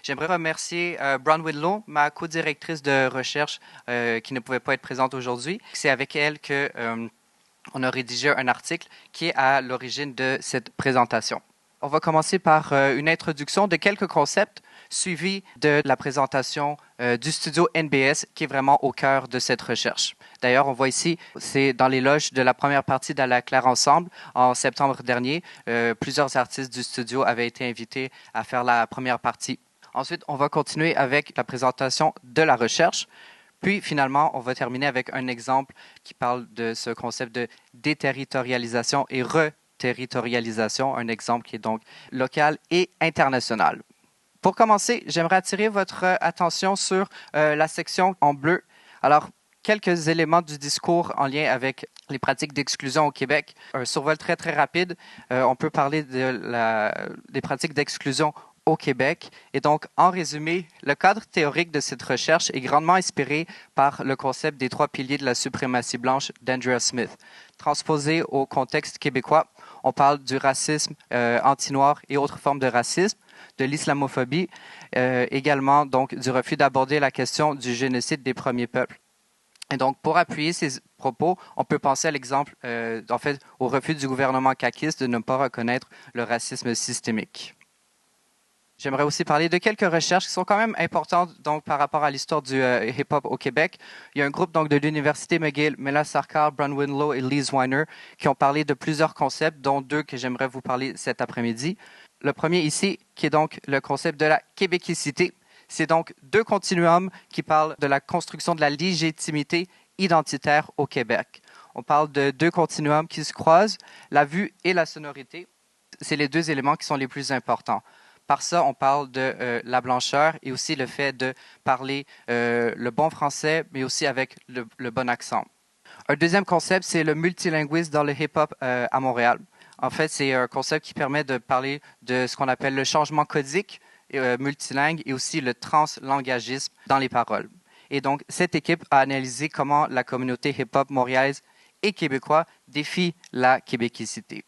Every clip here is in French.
J'aimerais remercier Bronwyn Lowe, ma co-directrice de recherche qui ne pouvait pas être présente aujourd'hui. C'est avec elle que on a rédigé un article qui est à l'origine de cette présentation. On va commencer par une introduction de quelques concepts, suivi de la présentation du studio NBS, qui est vraiment au cœur de cette recherche. D'ailleurs, on voit ici, c'est dans les loges de la première partie d'À la Claire Ensemble, en septembre dernier. Plusieurs artistes du studio avaient été invités à faire la première partie. Ensuite, on va continuer avec la présentation de la recherche. Puis, finalement, on va terminer avec un exemple qui parle de ce concept de déterritorialisation et reterritorialisation, un exemple qui est donc local et international. Pour commencer, j'aimerais attirer votre attention sur la section en bleu. Alors, quelques éléments du discours en lien avec les pratiques d'exclusion au Québec. Un survol très, très rapide. On peut parler des pratiques d'exclusion au Québec. Et donc, en résumé, le cadre théorique de cette recherche est grandement inspiré par le concept des 3 piliers de la suprématie blanche d'Andrea Smith. Transposé au contexte québécois, on parle du racisme anti-noir et autres formes de racisme, de l'islamophobie, également donc du refus d'aborder la question du génocide des premiers peuples. Et donc, pour appuyer ces propos, on peut penser à l'exemple, au refus du gouvernement caquiste de ne pas reconnaître le racisme systémique. J'aimerais aussi parler de quelques recherches qui sont quand même importantes donc, par rapport à l'histoire du hip-hop au Québec. Il y a un groupe donc, de l'Université McGill, Mela Sarkar, Bronwyn Lowe et Lise Weiner, qui ont parlé de plusieurs concepts, dont 2 que j'aimerais vous parler cet après-midi. Le premier ici, qui est donc le concept de la québécicité. C'est donc 2 continuums qui parlent de la construction de la légitimité identitaire au Québec. On parle de 2 continuums qui se croisent, la vue et la sonorité. C'est les 2 éléments qui sont les plus importants. Par ça, on parle de la blancheur et aussi le fait de parler le bon français, mais aussi avec le bon accent. Un deuxième concept, c'est le multilinguisme dans le hip-hop à Montréal. En fait, c'est un concept qui permet de parler de ce qu'on appelle le changement codique multilingue et aussi le translangagisme dans les paroles. Et donc, cette équipe a analysé comment la communauté hip-hop montréalaise et québécoise défie la québécicité.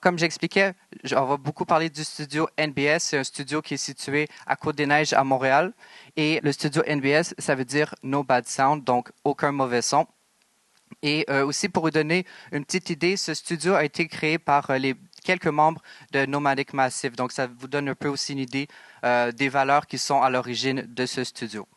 Comme j'expliquais, on va beaucoup parler du studio NBS. C'est un studio qui est situé à Côte-des-Neiges à Montréal. Et le studio NBS, ça veut dire No Bad Sound, donc aucun mauvais son. Et aussi, pour vous donner une petite idée, ce studio a été créé par quelques membres de Nomadic Massive. Donc, ça vous donne un peu aussi une idée des valeurs qui sont à l'origine de ce studio.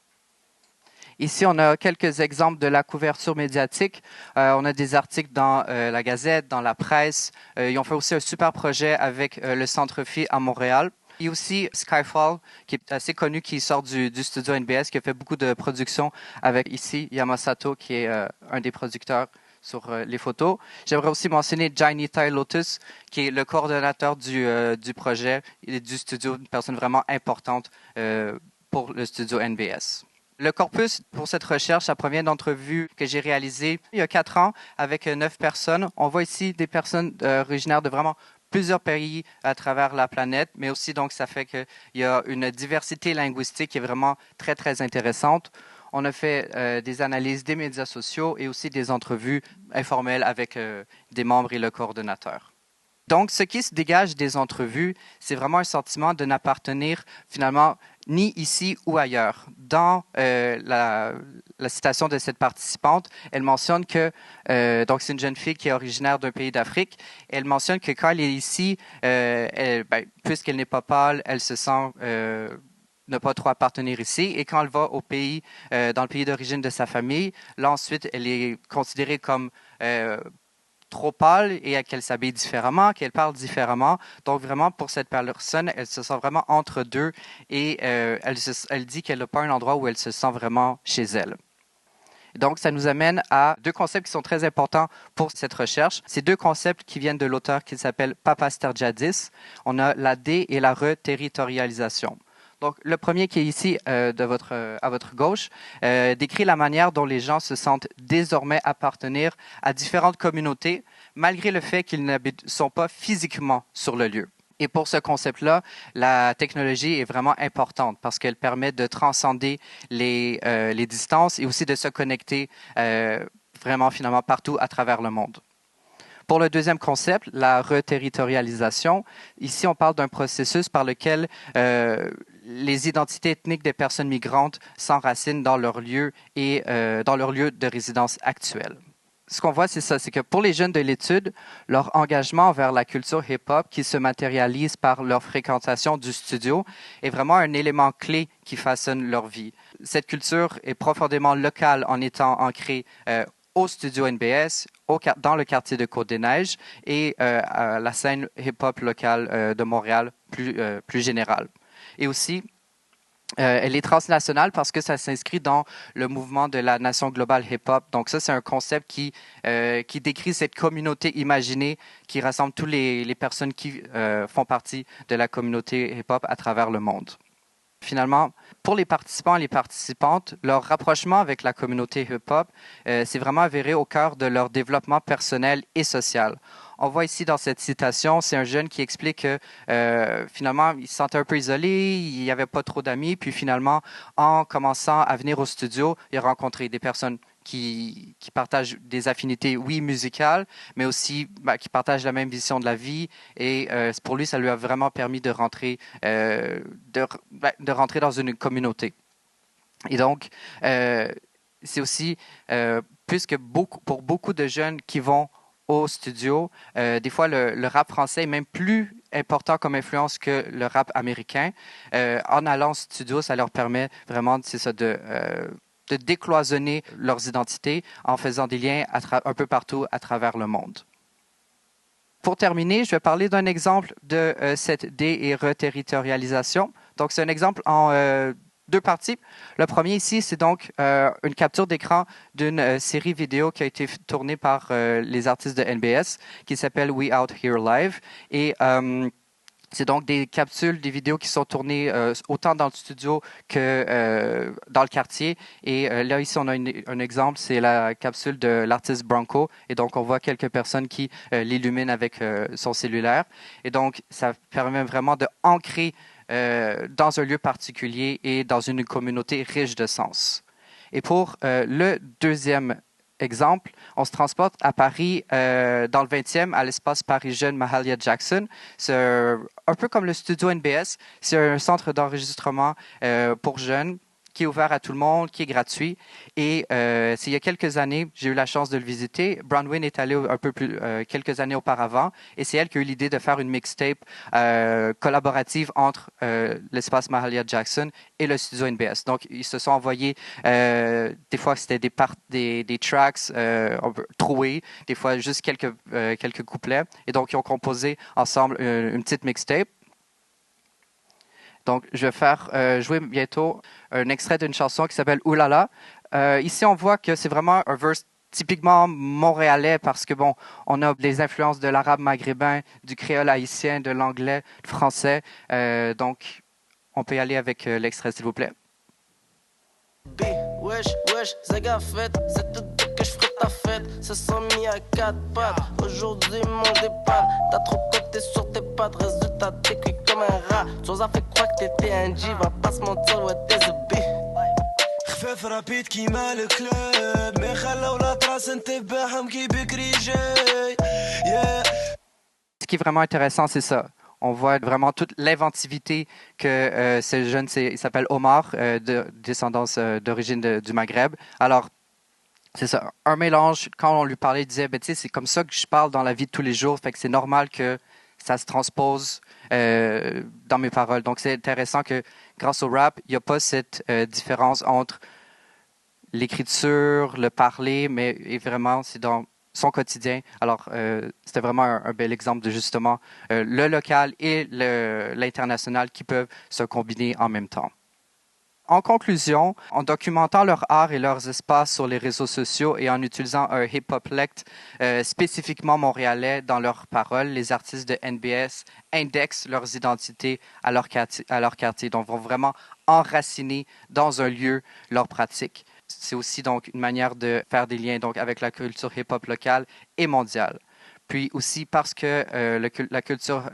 Ici, on a quelques exemples de la couverture médiatique. On a des articles dans la Gazette, dans la presse. Ils ont fait aussi un super projet avec le Centre Phi à Montréal. Il y a aussi Skyfall, qui est assez connu, qui sort du studio NBS, qui a fait beaucoup de productions avec ici Yamasato, qui est un des producteurs sur les photos. J'aimerais aussi mentionner Jainitai Lotus, qui est le coordonnateur du projet et du studio, une personne vraiment importante pour le studio NBS. Le corpus pour cette recherche, ça provient d'entrevues que j'ai réalisées il y a 4 ans avec 9 personnes. On voit ici des personnes originaires de vraiment plusieurs pays à travers la planète, mais aussi donc ça fait qu'il y a une diversité linguistique qui est vraiment très, très intéressante. On a fait des analyses des médias sociaux et aussi des entrevues informelles avec des membres et le coordonnateur. Donc, ce qui se dégage des entrevues, c'est vraiment un sentiment de n'appartenir finalement ni ici ou ailleurs. Dans la citation de cette participante, elle mentionne que, donc c'est une jeune fille qui est originaire d'un pays d'Afrique, elle mentionne que quand elle est ici, puisqu'elle n'est pas pâle, elle se sent ne pas trop appartenir ici. Et quand elle va au pays, dans le pays d'origine de sa famille, là ensuite, elle est considérée comme trop pâle et qu'elle s'habille différemment, qu'elle parle différemment. Donc vraiment, pour cette personne, elle se sent vraiment entre deux et elle dit qu'elle n'a pas un endroit où elle se sent vraiment chez elle. Donc, ça nous amène à 2 concepts qui sont très importants pour cette recherche. Ces 2 concepts qui viennent de l'auteur qui s'appelle Papastergiadis. On a la dé- et la reterritorialisation. Donc, le premier qui est ici à votre gauche décrit la manière dont les gens se sentent désormais appartenir à différentes communautés, malgré le fait qu'ils ne sont pas physiquement sur le lieu. Et pour ce concept-là, la technologie est vraiment importante parce qu'elle permet de transcender les distances et aussi de se connecter vraiment finalement partout à travers le monde. Pour le deuxième concept, la reterritorialisation, ici on parle d'un processus par lequel les identités ethniques des personnes migrantes s'enracinent dans leur lieu et dans leur lieu de résidence actuel. Ce qu'on voit, c'est ça, c'est que pour les jeunes de l'étude, leur engagement envers la culture hip-hop qui se matérialise par leur fréquentation du studio est vraiment un élément clé qui façonne leur vie. Cette culture est profondément locale en étant ancrée au studio NBS, dans le quartier de Côte-des-Neiges et à la scène hip-hop locale de Montréal plus générale. Et aussi, elle est transnationale parce que ça s'inscrit dans le mouvement de la nation globale hip-hop. Donc ça, c'est un concept qui décrit cette communauté imaginée qui rassemble toutes les personnes qui font partie de la communauté hip-hop à travers le monde. Finalement, pour les participants et les participantes, leur rapprochement avec la communauté hip-hop s'est vraiment avéré au cœur de leur développement personnel et social. On voit ici dans cette citation, c'est un jeune qui explique que finalement, il se sentait un peu isolé, il n'y avait pas trop d'amis, puis finalement, en commençant à venir au studio, il a rencontré des personnes qui partagent des affinités, oui, musicales, mais aussi qui partagent la même vision de la vie. Et pour lui, ça lui a vraiment permis de rentrer dans une communauté. Et donc, c'est aussi, puisque pour beaucoup de jeunes qui vont au studio, des fois, le rap français est même plus important comme influence que le rap américain. En allant au studio, ça leur permet vraiment, c'est ça, de décloisonner leurs identités en faisant des liens un peu partout à travers le monde. Pour terminer, je vais parler d'un exemple de cette dé- et reterritorialisation. Donc, c'est un exemple en deux parties. Le premier ici, c'est donc une capture d'écran d'une série vidéo qui a été tournée par les artistes de NBS qui s'appelle We Out Here Live. Et c'est donc des capsules, des vidéos qui sont tournées autant dans le studio que dans le quartier. Et là, ici, on a un exemple, c'est la capsule de l'artiste Bronco. Et donc, on voit quelques personnes qui l'illuminent avec son cellulaire. Et donc, ça permet vraiment de ancrer dans un lieu particulier et dans une communauté riche de sens. Et pour le deuxième exemple, on se transporte à Paris, dans le 20e, à l'espace Paris Jeune Mahalia Jackson. C'est un peu comme le studio NBS. C'est un centre d'enregistrement pour jeunes qui est ouvert à tout le monde, qui est gratuit. Et c'est il y a quelques années, j'ai eu la chance de le visiter. Bronwyn est allée un peu plus quelques années auparavant, et c'est elle qui a eu l'idée de faire une mixtape collaborative entre l'espace Mahalia Jackson et le studio NBS. Donc, ils se sont envoyés, des fois c'était des tracks troués, des fois juste quelques couplets. Et donc, ils ont composé ensemble une petite mixtape. Donc, je vais faire jouer bientôt un extrait d'une chanson qui s'appelle Oulala. Ici, on voit que c'est vraiment un verse typiquement montréalais parce que, bon, on a des influences de l'arabe maghrébin, du créole haïtien, de l'anglais, du français. Donc, on peut y aller avec l'extrait, s'il vous plaît. Wesh, wesh, Zaga fête, c'est tout que je ferai ta fête. Ça sont mis à quatre pattes, aujourd'hui mange des pâtes. T'as trop compté sur tes pattes, résultat t'es cuit comme un rat. Chose a fait croire que t'étais un G, va pas se mentir, ouais t'es a B. خفاف رابيد كيما الكلاب ما خلاو لا تراس انتباههم كي بكري جاي. Ce qui est vraiment intéressant, c'est ça. On voit vraiment toute l'inventivité que ce jeune, il s'appelle Omar, de descendance d'origine du Maghreb. Alors, c'est ça, un mélange. Quand on lui parlait, il disait, ben, tu sais, c'est comme ça que je parle dans la vie de tous les jours, fait que c'est normal que ça se transpose dans mes paroles. Donc, c'est intéressant que grâce au rap, il n'y a pas cette différence entre l'écriture, le parler, mais et vraiment, c'est dans son quotidien. Alors, c'était vraiment un bel exemple de justement le local et l'international qui peuvent se combiner en même temps. En conclusion, en documentant leur art et leurs espaces sur les réseaux sociaux et en utilisant un hip-hop-lect spécifiquement montréalais dans leurs paroles, les artistes de NBS indexent leurs identités à leur quartier, donc vont vraiment enraciner dans un lieu leurs pratiques. C'est aussi donc une manière de faire des liens donc, avec la culture hip-hop locale et mondiale. Puis aussi parce que la culture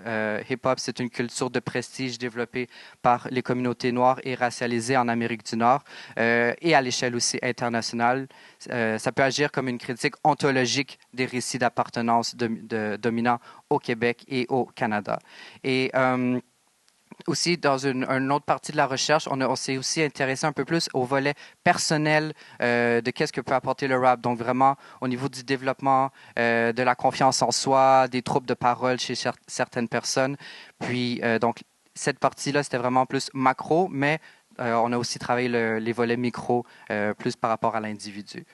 hip-hop, c'est une culture de prestige développée par les communautés noires et racialisées en Amérique du Nord et à l'échelle aussi internationale. Ça peut agir comme une critique ontologique des récits d'appartenance dominants au Québec et au Canada. Et Aussi, dans une autre partie de la recherche, on s'est aussi intéressé un peu plus au volet personnel de qu'est-ce que peut apporter le rap. Donc, vraiment, au niveau du développement, de la confiance en soi, des troubles de parole chez certaines personnes. Puis, donc, cette partie-là, c'était vraiment plus macro, mais on a aussi travaillé les volets micro, plus par rapport à l'individu.